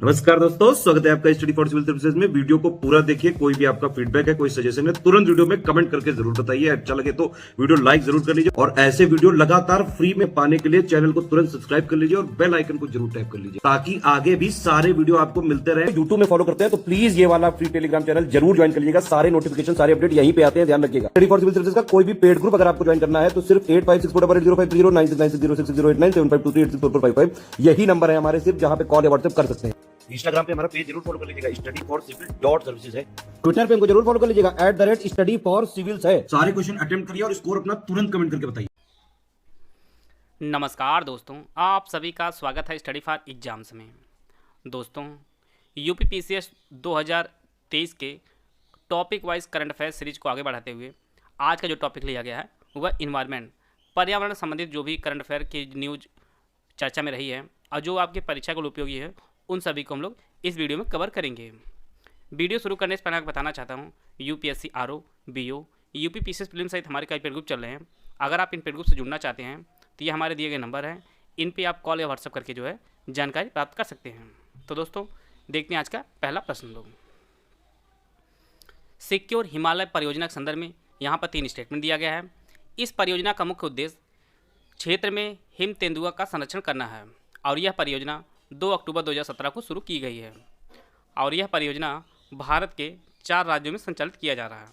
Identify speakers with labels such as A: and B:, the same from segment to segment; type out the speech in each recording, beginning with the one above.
A: नमस्कार दोस्तों, स्वागत है आपका स्टडी फॉर सिविल सर्विसेज में। वीडियो को पूरा देखिए। कोई भी आपका फीडबैक है, कोई सजेशन है, तुरंत वीडियो में कमेंट करके जरूर बताइए। अच्छा लगे तो वीडियो लाइक जरूर कर लीजिए और ऐसे वीडियो लगातार फ्री में पाने के लिए चैनल को तुरंत सब्सक्राइब कर लीजिए और बेल आइकन को जरूर टैप कर लीजिए ताकि आगे भी सारे वीडियो आपको मिलते रहे।
B: यूट्यूब में फॉलो करते हैं तो प्लीज ये वाला फ्री टेलीग्राम चैनल जरूर ज्वाइन कर लीजिएगा। सारे नोटिफिकेशन, सारे अपडेट यहीं पे आते हैं, ध्यान रखिएगा। स्टडी फॉर सिविल सर्विसेज का कोई भी पेड ग्रुप अगर आपको ज्वाइन करना है तो सिर्फ 856488053096906523860455 यही नंबर है हमारे, सिर्फ जहां पे कॉल या व्हाट्सएप कर सकते हैं।
A: इंस्टाग्राम पे हमारा पेज जरूर फॉलो कर लीजिएगा, study for civil dot services है।
B: ट्विटर पे हमको जरूर फॉलो कर लीजिएगा, @study4civils है।
A: सारे क्वेश्चन अटेम्प्ट करिए और स्कोर अपना तुरंत कमेंट करके बताइए।
C: नमस्कार दोस्तों, आप सभी का स्वागत है स्टडी फॉर एग्जाम्स में। दोस्तों, यूपी पीसीएस 2023 के topic wise current affair series को आगे बढ़ाते हुए आज का जो टॉपिक लिया गया है वह इन्वायरमेंट, पर्यावरण संबंधित जो भी करंट अफेयर की न्यूज चर्चा में रही है और जो आपकी परीक्षा के लिए उपयोगी है, उन सभी को हम लोग इस वीडियो में कवर करेंगे। वीडियो शुरू करने से पहले मैं बताना चाहता हूँ, UPSC RO, BO, UP PCS prelim सहित हमारे कई पेड ग्रुप चल रहे हैं। अगर आप इन पेड ग्रुप से जुड़ना चाहते हैं तो ये हमारे दिए गए नंबर हैं, इन पे आप कॉल या व्हाट्सएप करके जो है जानकारी प्राप्त कर सकते हैं। तो दोस्तों, देखते हैं आज का पहला प्रश्न लोग। सिक्योर हिमालय परियोजना के संदर्भ में यहाँ पर 3 स्टेटमेंट दिया गया है। इस परियोजना का मुख्य उद्देश्य क्षेत्र में हिम तेंदुआ का संरक्षण करना है और यह परियोजना 2 अक्टूबर 2017 को शुरू की गई है और यह परियोजना भारत के 4 राज्यों में संचालित किया जा रहा है।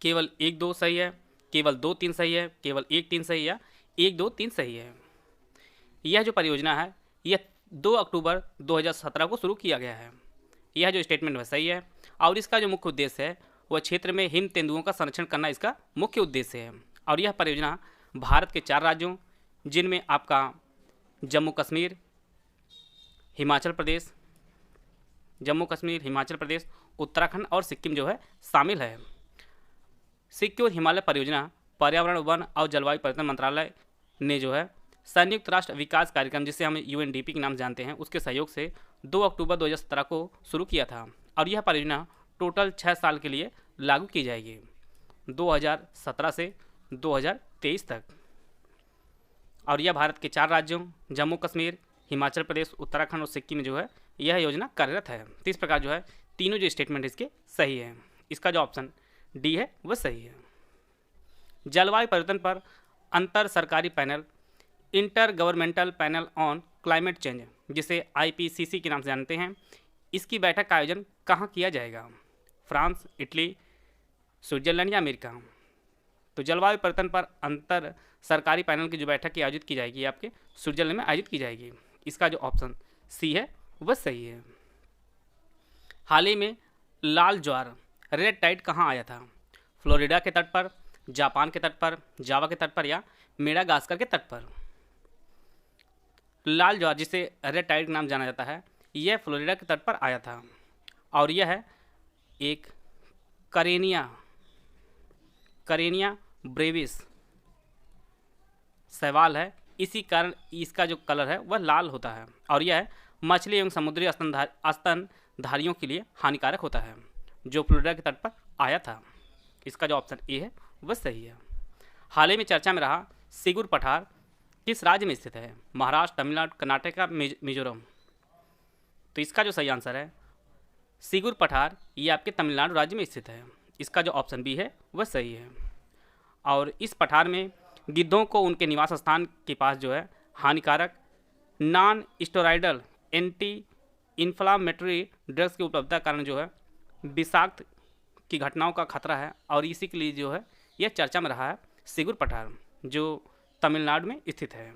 C: केवल 1-2 सही है, केवल 2-3 सही है, केवल 1-3 सही है, 1-2-3 सही है। यह जो परियोजना है यह 2 अक्टूबर 2017 को शुरू किया गया है। यह जो स्टेटमेंट है सही है और इसका जो मुख्य उद्देश्य है वह क्षेत्र में हिम तेंदुओं का संरक्षण करना इसका मुख्य उद्देश्य है और यह परियोजना भारत के 4 राज्यों जिनमें आपका जम्मू कश्मीर, हिमाचल प्रदेश, उत्तराखंड और सिक्किम जो है शामिल है। सिक्योर हिमालय परियोजना पर्यावरण, वन और जलवायु परिवर्तन मंत्रालय ने जो है संयुक्त राष्ट्र विकास कार्यक्रम, जिसे हम यूएनडीपी के नाम जानते हैं, उसके सहयोग से 2 अक्टूबर 2017 को शुरू किया था और यह परियोजना टोटल 6 साल के लिए लागू की जाएगी, 2017 से 2023 तक। और यह भारत के 4 राज्यों जम्मू कश्मीर, हिमाचल प्रदेश, उत्तराखंड और सिक्किम में जो है यह योजना कार्यरत है। तो इस प्रकार जो है तीनों जो स्टेटमेंट इसके सही है। इसका जो ऑप्शन डी है वह सही है। जलवायु परिवर्तन पर अंतर सरकारी panel, inter governmental panel on climate change, जिसे आईपीसीसी के नाम से जानते हैं, इसकी बैठक का आयोजन कहाँ किया जाएगा? फ्रांस, इटली, स्विट्जरलैंड या अमेरिका? तो जलवायु परिवर्तन पर अंतर सरकारी पैनल की जो बैठक की आयोजित की जाएगी आपके स्विट्जरलैंड में आयोजित की जाएगी। इसका जो ऑप्शन सी है वह सही है। हाल ही में लाल ज्वार, रेड टाइड कहाँ आया था? फ्लोरिडा के तट पर, जापान के तट पर, जावा के तट पर या मेडागास्कर के तट पर? लाल ज्वार, जिसे रेड टाइड नाम जाना जाता है, यह फ्लोरिडा के तट पर आया था और यह है एक करेनिया ब्रेविस शैवाल है। इसी कारण इसका जो कलर है वह लाल होता है और यह मछली एवं समुद्री स्तनधारियों के लिए हानिकारक होता है, जो फ्लोरिडा के तट पर आया था। इसका जो ऑप्शन ए है वह सही है। हाल ही में चर्चा में रहा सिगुर पठार किस राज्य में स्थित है? महाराष्ट्र, तमिलनाडु, कर्नाटक या मिजोरम? तो इसका जो सही आंसर है सिगुर पठार, ये आपके तमिलनाडु राज्य में स्थित है। इसका जो ऑप्शन बी है वह सही है। और इस पठार में गिद्धों को उनके निवास स्थान के पास जो है हानिकारक non steroidal anti inflammatory drugs की उपलब्धता कारण जो है विषाक्त की घटनाओं का खतरा है और इसी के लिए जो है यह चर्चा में रहा है सिगुर पठार, जो तमिलनाडु में स्थित है।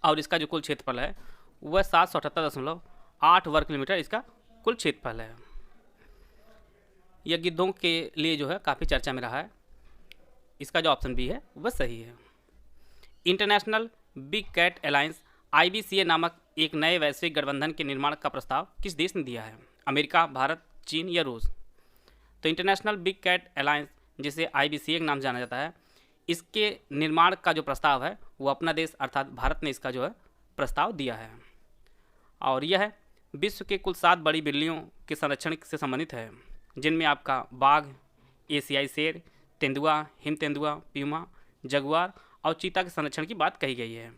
C: और इसका जो कुल क्षेत्रफल है वह 778.8 वर्ग किलोमीटर इसका कुल क्षेत्रफल है। यह गिद्धों के लिए जो है काफ़ी चर्चा में रहा है। इसका जो ऑप्शन बी है वह सही है। International big cat alliance IBCA नामक एक नए वैश्विक गठबंधन के निर्माण का प्रस्ताव किस देश ने दिया है? अमेरिका, भारत, चीन या रूस? तो इंटरनेशनल बिग कैट अलायंस, जिसे IBCA के नाम जाना जाता है, इसके निर्माण का जो प्रस्ताव है वो अपना देश अर्थात भारत ने इसका जो है प्रस्ताव दिया है और यह विश्व के कुल 7 बड़ी बिल्लियों के संरक्षण से संबंधित है, जिनमें आपका बाघ, एशियाई शेर, तेंदुआ, हिम तेंदुआ, प्यूमा, जगुआर और चीता के संरक्षण की बात कही गई है।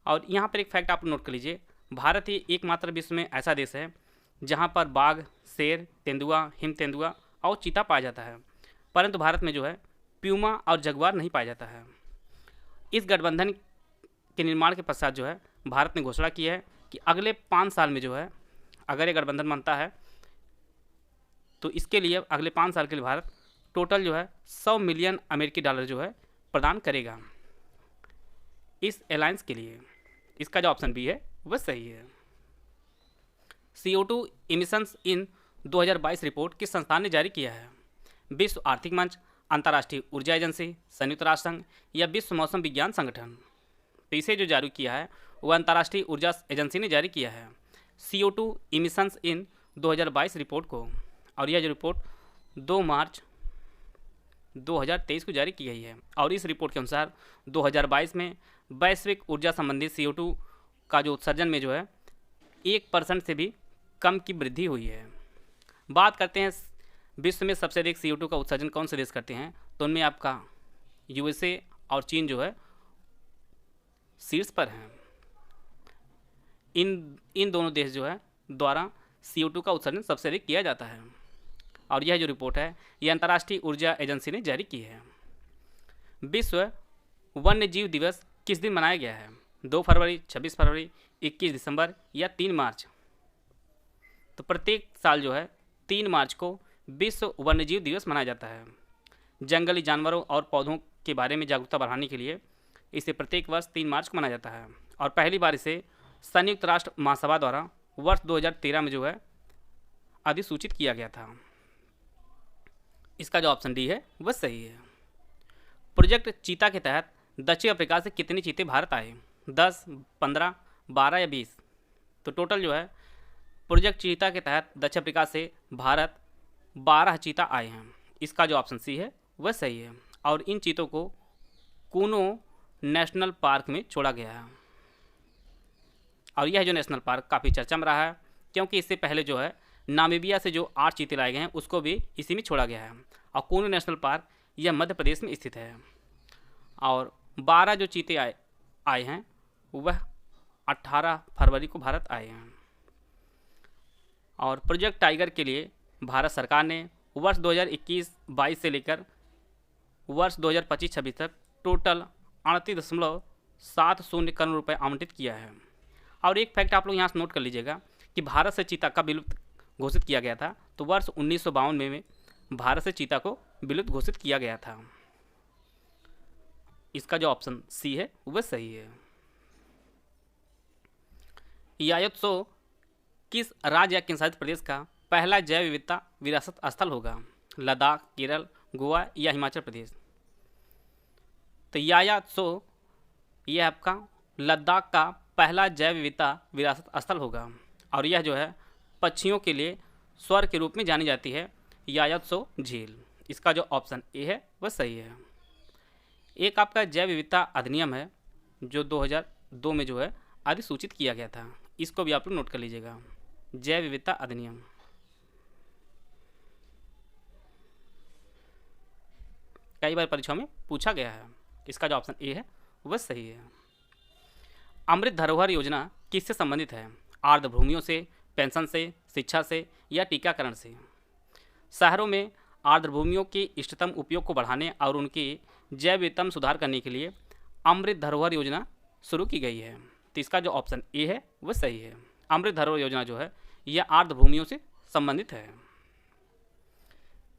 C: और यहाँ पर एक फैक्ट आप नोट कर लीजिए, भारत ही एकमात्र विश्व में ऐसा देश है जहाँ पर बाघ, शेर, तेंदुआ, हिम तेंदुआ और चीता पाया जाता है, परंतु भारत में जो है प्यूमा और जगुआर नहीं पाया जाता है। इस गठबंधन के निर्माण के पश्चात जो है भारत ने घोषणा की है कि अगले 5 साल में जो है अगर ये गठबंधन बनता है तो इसके लिए अगले 5 साल के लिए भारत टोटल जो है 100 मिलियन अमेरिकी डॉलर जो है प्रदान करेगा इस अलायंस के लिए। इसका जो ऑप्शन बी है वह सही है। CO2 इमिशंस इन 2022 रिपोर्ट किस संस्थान ने जारी किया है? विश्व आर्थिक मंच, अंतर्राष्ट्रीय ऊर्जा एजेंसी, संयुक्त राष्ट्र संघ या विश्व मौसम विज्ञान संगठन? तो इसे जो जारी किया है वह अंतर्राष्ट्रीय ऊर्जा एजेंसी ने जारी किया है CO2 इमिशंस इन 2022 रिपोर्ट को, और यह जो रिपोर्ट 2 मार्च 2023 को जारी की गई है। और इस रिपोर्ट के अनुसार 2022 में वैश्विक ऊर्जा संबंधी CO2 का जो उत्सर्जन में जो है 1% से भी कम की वृद्धि हुई है। बात करते हैं विश्व में सबसे अधिक CO2 का उत्सर्जन कौन से देश करते हैं, तो उनमें आपका USA और चीन जो है शीर्ष पर हैं। इन दोनों देश जो है द्वारा CO2 का उत्सर्जन सबसे अधिक किया जाता है। और यह जो रिपोर्ट है यह अंतर्राष्ट्रीय ऊर्जा एजेंसी ने जारी की है। विश्व वन्य जीव दिवस किस दिन मनाया गया है? 2 फरवरी, 26 फरवरी, 21 दिसंबर या 3 मार्च? तो प्रत्येक साल जो है 3 मार्च को विश्व वन्यजीव दिवस मनाया जाता है। जंगली जानवरों और पौधों के बारे में जागरूकता बढ़ाने के लिए इसे प्रत्येक वर्ष 3 मार्च को मनाया जाता है। और पहली बार इसे संयुक्त राष्ट्र महासभा द्वारा वर्ष 2013 में जो है अधिसूचित किया गया था। इसका जो ऑप्शन डी है वह सही है। प्रोजेक्ट चीता के तहत दक्षिण अफ्रीका से कितने चीते भारत आए? 10, 15, 12 या 20? तो टोटल जो है प्रोजेक्ट चीता के तहत दक्षिण अफ्रीका से भारत 12 चीता आए हैं। इसका जो ऑप्शन सी है वह सही है। और इन चीतों को कूनो नेशनल पार्क में छोड़ा गया है। और यह जो नेशनल पार्क काफ़ी चर्चा में रहा है क्योंकि इससे पहले जो है नामीबिया से जो 8 चीते लाए गए हैं उसको भी इसी में छोड़ा गया है। और कूनो नेशनल पार्क यह मध्य प्रदेश में स्थित है। और 12 जो चीते आए हैं वह 18 फरवरी को भारत आए हैं। और प्रोजेक्ट टाइगर के लिए भारत सरकार ने वर्ष 2021-22 से लेकर वर्ष 2025-26 तक टोटल 38.70 करोड़ रुपए आवंटित किया है। और एक फैक्ट आप लोग यहाँ से नोट कर लीजिएगा कि भारत से चीता कब विलुप्त घोषित किया गया था, तो वर्ष 1952 में भारत से चीता को विलुप्त घोषित किया गया था। इसका जो ऑप्शन सी है वह सही है। यायोत्सव किस राज्य या केंद्रशासित प्रदेश का पहला जैव विविधता विरासत स्थल होगा? लद्दाख, केरल, गोवा या हिमाचल प्रदेश? तो यायोत्सव यह आपका लद्दाख का पहला जैव विविधता विरासत स्थल होगा। और यह जो है पक्षियों के लिए स्वर्ग के रूप में जानी जाती है यायोत्सव झील। इसका जो ऑप्शन ए है वह सही है। एक आपका जैव विविधता अधिनियम है जो 2002 में जो है अधिसूचित किया गया था। इसको भी आप लोग नोट कर लीजिएगा, जैव विविधता अधिनियम। कई बार परीक्षाओं में पूछा गया है। इसका जो ऑप्शन ए है वह सही है। अमृत धरोहर योजना किससे संबंधित है? आर्द्र भूमियों से, पेंशन से, शिक्षा से या टीकाकरण से? शहरों में आर्द्र भूमियों के इष्टतम उपयोग को बढ़ाने और उनकी जैव विविधता में सुधार करने के लिए अमृत धरोहर योजना शुरू की गई है। तो इसका जो ऑप्शन ए है वह सही है। अमृत धरोहर योजना जो है यह आर्द्र भूमियों से संबंधित है।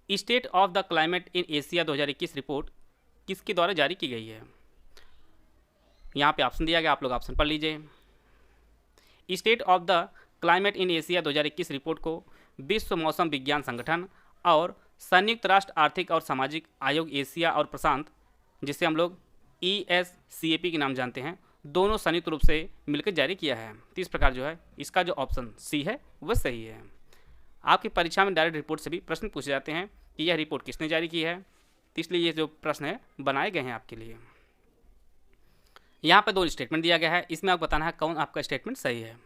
C: State of the climate in Asia 2021 report किसके द्वारा जारी की गई है? यहाँ पे ऑप्शन दिया गया, आप लोग ऑप्शन पढ़ लीजिए। State of the climate in Asia 2021 report को विश्व मौसम विज्ञान संगठन और संयुक्त राष्ट्र आर्थिक और सामाजिक आयोग एशिया और प्रशांत, जिसे हम लोग ESCAP के नाम जानते हैं, दोनों संयुक्त रूप से मिलकर जारी किया है। तो इस प्रकार जो है इसका जो ऑप्शन सी है वह सही है। आपकी परीक्षा में डायरेक्ट रिपोर्ट से भी प्रश्न पूछे जाते हैं कि यह रिपोर्ट किसने जारी की है, तो इसलिए ये जो प्रश्न है बनाए गए हैं आपके लिए। यहाँ पर 2 स्टेटमेंट दिया गया है, इसमें आपको बताना है कौन आपका स्टेटमेंट सही है।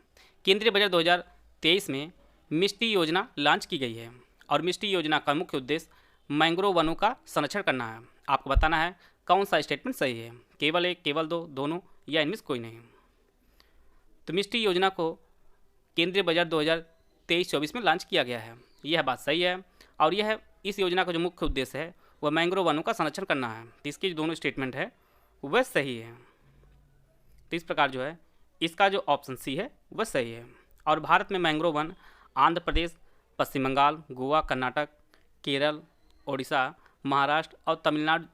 C: केंद्रीय बजट 2023 में मिष्टी योजना लॉन्च की गई है और मिष्टी योजना का मुख्य उद्देश्य मैंग्रोव वनों का संरक्षण करना है। आपको बताना है कौन सा स्टेटमेंट सही है, केवल 1, केवल 2, दोनों या इनमें से कोई नहीं। तो मिष्टी योजना को केंद्रीय बजट 2023-24 में लॉन्च किया गया है। यह बात सही है। और यह इस योजना का जो मुख्य उद्देश्य है वह मैंग्रोव वनों का संरक्षण करना है। तो इसकी जो दोनों स्टेटमेंट है वह सही है। तो इस प्रकार जो है इसका जो ऑप्शन सी है वह सही है। और भारत में मैंग्रोव वन आंध्र प्रदेश, पश्चिम बंगाल, गोवा, कर्नाटक, केरल, ओडिशा, महाराष्ट्र और तमिलनाडु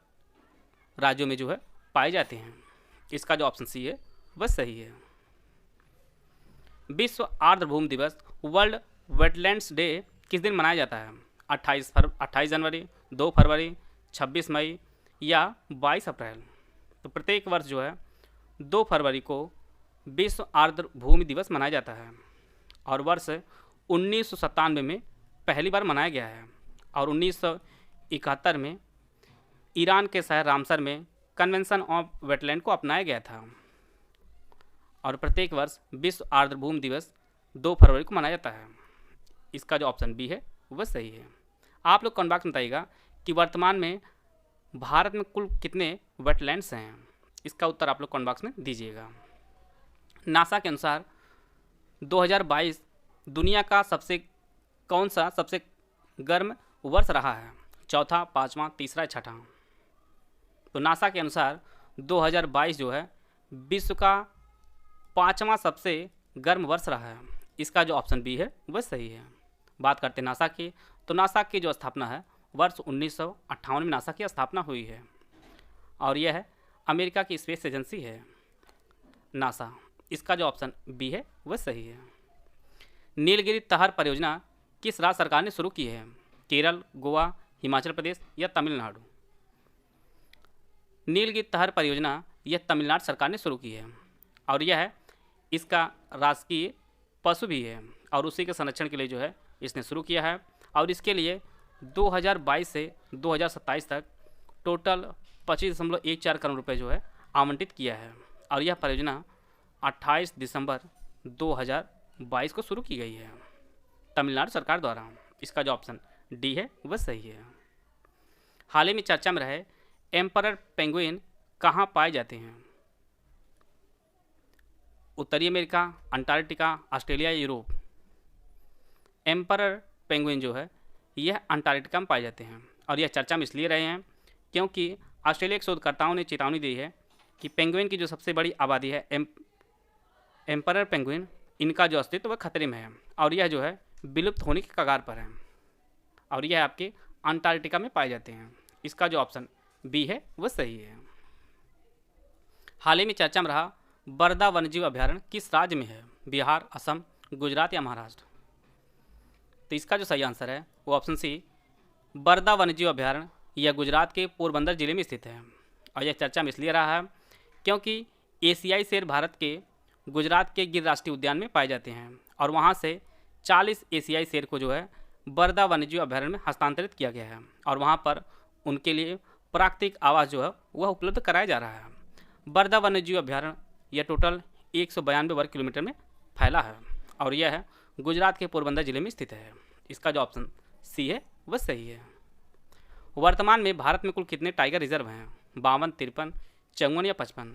C: राज्यों में जो है पाए जाते हैं। इसका जो ऑप्शन सी है वह सही है। विश्व आर्द्रभूमि दिवस, वर्ल्ड वेटलैंड्स डे किस दिन मनाया जाता है? 28 जनवरी, 2 फरवरी, 26 मई या 22 अप्रैल। तो प्रत्येक वर्ष जो है 2 फरवरी को विश्व आर्द्रभूमि दिवस मनाया जाता है और वर्ष 1997 में पहली बार मनाया गया है और 1971 में ईरान के शहर रामसर में कन्वेंशन ऑफ वेटलैंड को अपनाया गया था। और प्रत्येक वर्ष विश्व आर्द्रभूमि दिवस 2 फरवरी को मनाया जाता है। इसका जो ऑप्शन बी है वह सही है। आप लोग कमेंट बॉक्स में बताइएगा कि वर्तमान में भारत में कुल कितने वेटलैंड्स हैं। इसका उत्तर आप लोग कमेंट बॉक्स में दीजिएगा। नासा के अनुसार 2022 दुनिया का कौन सा सबसे गर्म वर्ष रहा है? चौथा, पाँचवा, तीसरा या छठा? तो नासा के अनुसार 2022 जो है विश्व का 5वां सबसे गर्म वर्ष रहा है। इसका जो ऑप्शन बी है वह सही है। बात करते हैं नासा की, तो नासा की जो स्थापना है वर्ष 1958 में नासा की स्थापना हुई है और यह है अमेरिका की स्पेस एजेंसी है नासा। इसका जो ऑप्शन बी है वह सही है। नीलगिरी तहर परियोजना किस राज्य सरकार ने शुरू की है? केरल, गोवा, हिमाचल प्रदेश या तमिलनाडु? नीलगिरी तहर परियोजना यह तमिलनाडु सरकार ने शुरू की है और यह है इसका राजकीय पशु भी है और उसी के संरक्षण के लिए जो है इसने शुरू किया है। और इसके लिए 2022 से 2027 तक टोटल 25.14 करोड़ रुपए जो है आवंटित किया है और यह परियोजना 28 दिसंबर 2022 को शुरू की गई है तमिलनाडु सरकार द्वारा। इसका जो ऑप्शन डी है वह सही है। हाल ही में चर्चा में रहे एम्परर पेंगुइन कहाँ पाए जाते हैं? उत्तरी अमेरिका, अंटार्कटिका, ऑस्ट्रेलिया या यूरोप? एम्परर पेंगुइन जो है यह अंटार्कटिका में पाए जाते हैं और यह चर्चा में इसलिए रहे हैं क्योंकि ऑस्ट्रेलिया के शोधकर्ताओं ने चेतावनी दी है कि पेंगुइन की जो सबसे बड़ी आबादी है एम्परर पेंगुइन, इनका जो अस्तित्व वह खतरे में है और यह जो है विलुप्त होने के कगार पर है और यह आपके अंटार्कटिका में पाए जाते हैं। इसका जो ऑप्शन बी है वह सही है। हाल ही में चर्चा में रहा बरदा वन्यजीव अभयारण्य किस राज्य में है? बिहार, असम, गुजरात या महाराष्ट्र? तो इसका जो सही आंसर है वो ऑप्शन सी बरदा वन्यजीव अभयारण्य यह गुजरात के पोरबंदर जिले में स्थित है और यह चर्चा में इसलिए रहा है क्योंकि एशियाई शेर भारत के गुजरात के गिर राष्ट्रीय उद्यान में पाए जाते हैं और वहाँ से 40 एशियाई शेर को जो है बरदा वन्यजीव अभयारण्य में हस्तांतरित किया गया है और वहाँ पर उनके लिए प्राकृतिक आवास जो है वह उपलब्ध कराया जा रहा है। बरदा वन्यजीव अभयारण्य यह टोटल 192 वर्ग किलोमीटर में फैला है और यह है गुजरात के पोरबंदर जिले में स्थित है। इसका जो ऑप्शन सी है वह सही है। वर्तमान में भारत में कुल कितने टाइगर रिजर्व हैं? 52, 53, 54 या 55?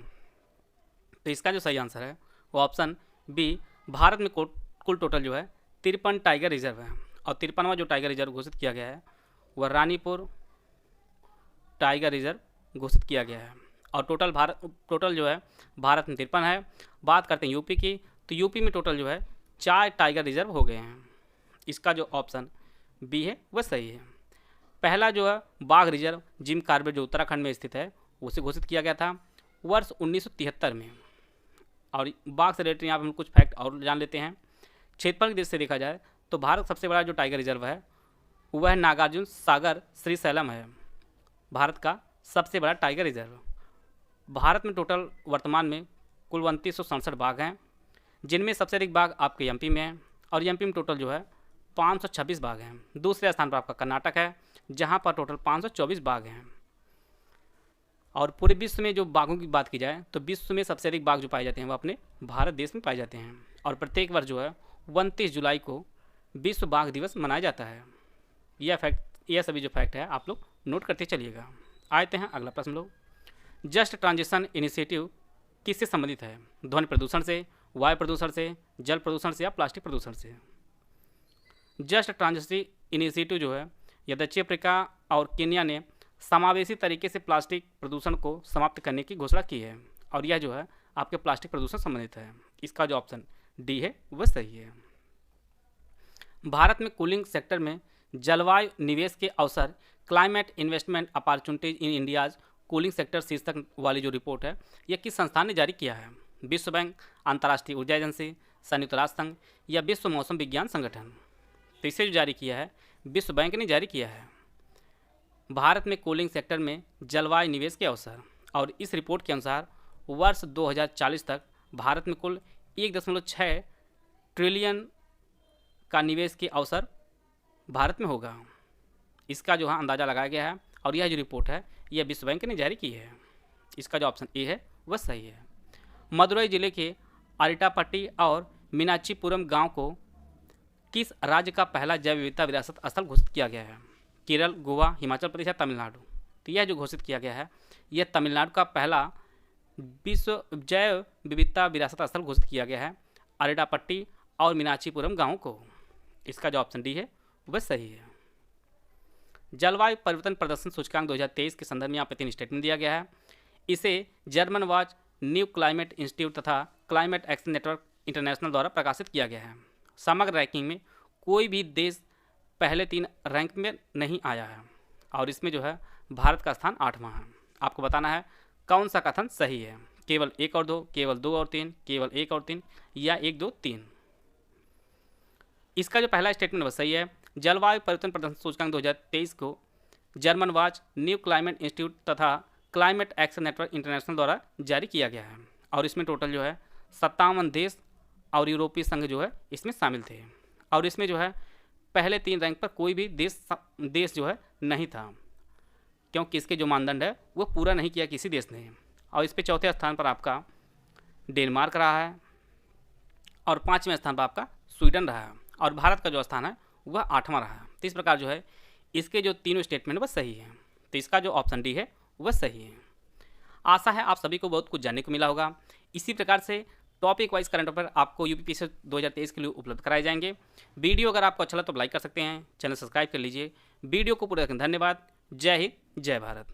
C: तो इसका जो सही आंसर है वो ऑप्शन बी भारत में कुल टोटल जो है 53 टाइगर रिजर्व है और 53वां जो टाइगर रिजर्व घोषित किया गया है वह रानीपुर टाइगर रिजर्व घोषित किया गया है और टोटल जो है भारत में 53 है। बात करते हैं यूपी की, तो यूपी में टोटल जो है 4 टाइगर रिजर्व हो गए हैं। इसका जो ऑप्शन बी है वह सही है। पहला जो है बाघ रिजर्व जिम कॉर्बेट जो उत्तराखंड में स्थित है उसे घोषित किया गया था वर्ष 1973 में। और बाघ से रिलेटेड यहाँ पर हम कुछ फैक्ट और जान लेते हैं। क्षेत्रफल की दृष्टि से देखा जाए तो भारत सबसे बड़ा जो टाइगर रिजर्व है वह नागार्जुन सागर श्रीशैलम है, भारत का सबसे बड़ा टाइगर रिजर्व। भारत में टोटल वर्तमान में कुल 2967 बाघ हैं, जिनमें सबसे अधिक बाघ आपके एमपी में है और एमपी में टोटल जो है 526 बाघ हैं। दूसरे स्थान पर आपका कर्नाटक है जहां पर टोटल 524 बाघ हैं। और पूरे विश्व में जो बाघों की बात की जाए तो विश्व में सबसे अधिक बाघ जो पाए जाते हैं वो अपने भारत देश में पाए जाते हैं और प्रत्येक वर्ष जो है 29 जुलाई को विश्व बाघ दिवस मनाया जाता है। यह सभी जो फैक्ट है आप लोग नोट करते चलिएगा। आते हैं अगला प्रश्न लोग। जस्ट ट्रांजिशन इनिशिएटिव किससे संबंधित है? ध्वनि प्रदूषण से, वायु प्रदूषण से, जल प्रदूषण से या प्लास्टिक प्रदूषण से। जस्ट ट्रांजिशनरी इनिशिएटिव जो है यह दक्षिण अफ्रीका और केन्या ने समावेशी तरीके से प्लास्टिक प्रदूषण को समाप्त करने की घोषणा की है और यह जो है आपके प्लास्टिक प्रदूषण संबंधित है। इसका जो ऑप्शन डी है वह सही है। भारत में कूलिंग सेक्टर में जलवायु निवेश के अवसर, climate investment opportunities in India's cooling sector शीर्षक वाली जो रिपोर्ट है यह किस संस्थान ने जारी किया है? विश्व बैंक, अंतर्राष्ट्रीय ऊर्जा एजेंसी, संयुक्त राष्ट्र संघ या विश्व मौसम विज्ञान संगठन? तो इसे जो जारी किया है विश्व बैंक ने जारी किया है। भारत में कूलिंग सेक्टर में जलवायु निवेश के अवसर, और इस रिपोर्ट के अनुसार वर्ष 2040 तक भारत में कुल 1.6 ट्रिलियन का निवेश के अवसर भारत में होगा। इसका जो है अंदाज़ा लगाया गया है और यह जो रिपोर्ट है यह विश्व बैंक ने जारी की है। इसका जो ऑप्शन ए है वह सही है। मदुरई जिले के अरिटापट्टी और मीनाक्षीपुरम गांव को किस राज्य का पहला जैव विविधता विरासत स्थल घोषित किया गया है? केरल, गोवा, हिमाचल प्रदेश या तमिलनाडु? तो यह जो घोषित किया गया है यह तमिलनाडु का पहला विश्व जैव विविधता विरासत स्थल घोषित किया गया है, अरिटापट्टी और मीनाक्षीपुरम गाँव को। इसका जो ऑप्शन डी है वह सही है। जलवायु परिवर्तन प्रदर्शन सूचकांक 2023 के संदर्भ में यहाँ पे 3 स्टेटमेंट दिया गया है। इसे German watch, new climate institute तथा क्लाइमेट एक्शन नेटवर्क इंटरनेशनल द्वारा प्रकाशित किया गया है। समग्र रैंकिंग में कोई भी देश पहले 3 रैंक में नहीं आया है और इसमें जो है भारत का स्थान 8वां है। आपको बताना है कौन सा कथन सही है, केवल 1 और 2, केवल 2 और 3, केवल 1 और 3 या 1, 2, 3। इसका जो पहला स्टेटमेंट वह सही है। जलवायु परिवर्तन प्रदर्शन सूचकांक 2023 को German watch, new climate institute तथा क्लाइमेट एक्शन नेटवर्क इंटरनेशनल द्वारा जारी किया गया है और इसमें टोटल जो है 57 देश और यूरोपीय संघ जो है इसमें शामिल थे और इसमें जो है पहले 3 रैंक पर कोई भी देश जो है नहीं था, क्योंकि इसके जो मानदंड है वो पूरा नहीं किया किसी देश ने। और इस पे चौथे स्थान पर आपका डेनमार्क रहा है और 5वें स्थान पर आपका स्वीडन रहा है और भारत का जो स्थान है वह 8वां रहा है। तो इस प्रकार जो है इसके जो तीनों स्टेटमेंट वह सही है। तो इसका जो ऑप्शन डी है वह सही है। आशा है आप सभी को बहुत कुछ जानने को मिला होगा। इसी प्रकार से टॉपिक वाइज करंट अफेयर आपको यूपीपीएससी 2023 के लिए उपलब्ध कराए जाएंगे। वीडियो अगर आपको अच्छा लगा तो लाइक कर सकते हैं, चैनल सब्सक्राइब कर लीजिए। वीडियो को पूरा देखने धन्यवाद। जय हिंद, जय भारत।